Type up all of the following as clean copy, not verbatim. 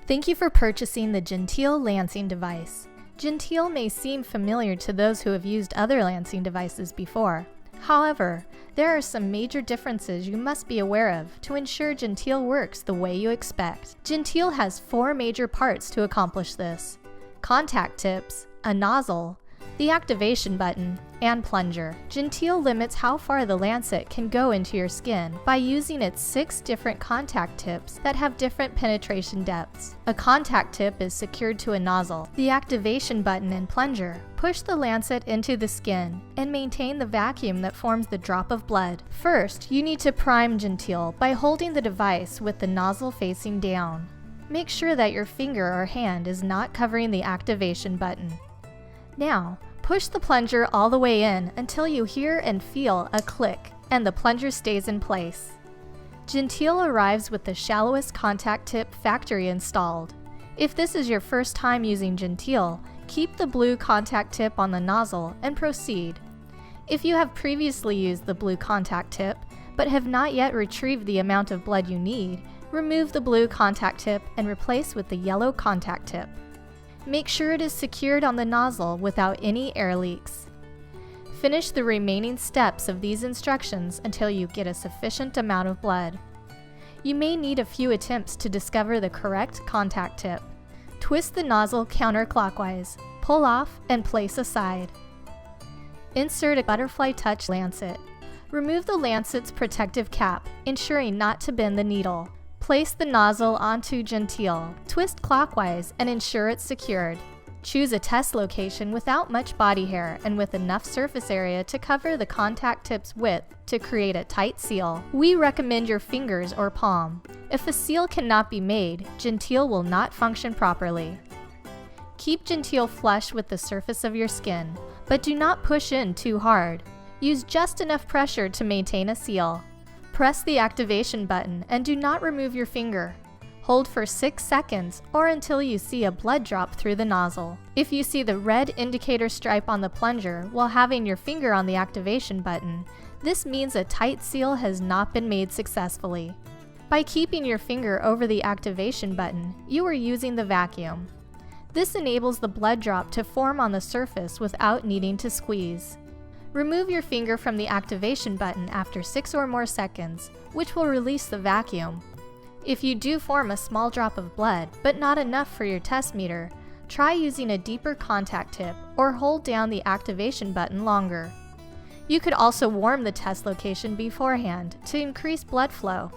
Thank you for purchasing the Genteel lancing device. Genteel may seem familiar to those who have used other lancing devices before. However, there are some major differences you must be aware of to ensure Genteel works the way you expect. Genteel has 4 major parts to accomplish this: contact tips, a nozzle, the activation button, and plunger. Genteel limits how far the lancet can go into your skin by using its 6 different contact tips that have different penetration depths. A contact tip is secured to a nozzle. The activation button and plunger push the lancet into the skin and maintain the vacuum that forms the drop of blood. First, you need to prime Genteel by holding the device with the nozzle facing down. Make sure that your finger or hand is not covering the activation button. Now, push the plunger all the way in until you hear and feel a click and the plunger stays in place. Genteel arrives with the shallowest contact tip factory installed. If this is your first time using Genteel, keep the blue contact tip on the nozzle and proceed. If you have previously used the blue contact tip but have not yet retrieved the amount of blood you need, remove the blue contact tip and replace with the yellow contact tip. Make sure it is secured on the nozzle without any air leaks. Finish the remaining steps of these instructions until you get a sufficient amount of blood. You may need a few attempts to discover the correct contact tip. Twist the nozzle counterclockwise, pull off, and place aside. Insert a butterfly touch lancet. Remove the lancet's protective cap, ensuring not to bend the needle. Place the nozzle onto Genteel. Twist clockwise and ensure it's secured. Choose a test location without much body hair and with enough surface area to cover the contact tip's width to create a tight seal. We recommend your fingers or palm. If a seal cannot be made, Genteel will not function properly. Keep Genteel flush with the surface of your skin, but do not push in too hard. Use just enough pressure to maintain a seal. Press the activation button and do not remove your finger. Hold for 6 seconds or until you see a blood drop through the nozzle. If you see the red indicator stripe on the plunger while having your finger on the activation button, this means a tight seal has not been made successfully. By keeping your finger over the activation button, you are using the vacuum. This enables the blood drop to form on the surface without needing to squeeze. Remove your finger from the activation button after 6 or more seconds, which will release the vacuum. If you do form a small drop of blood, but not enough for your test meter, try using a deeper contact tip or hold down the activation button longer. You could also warm the test location beforehand to increase blood flow,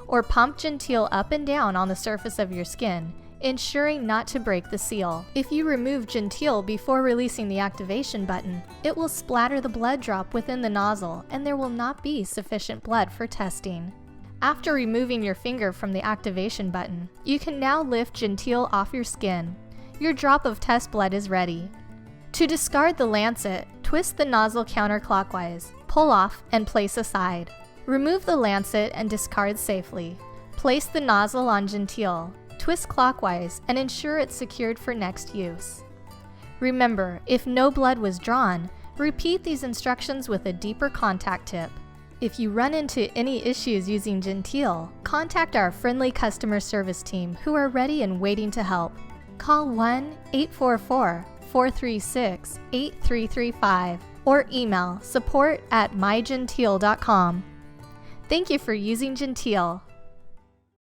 or pump Genteel up and down on the surface of your skin, ensuring not to break the seal. If you remove Genteel before releasing the activation button, it will splatter the blood drop within the nozzle and there will not be sufficient blood for testing. After removing your finger from the activation button, you can now lift Genteel off your skin. Your drop of test blood is ready. To discard the lancet, twist the nozzle counterclockwise, pull off, and place aside. Remove the lancet and discard safely. Place the nozzle on Genteel. Twist clockwise and ensure it's secured for next use. Remember, if no blood was drawn, repeat these instructions with a deeper contact tip. If you run into any issues using Genteel, contact our friendly customer service team who are ready and waiting to help. Call 1-844-436-8335 or email support@mygenteel.com. Thank you for using Genteel.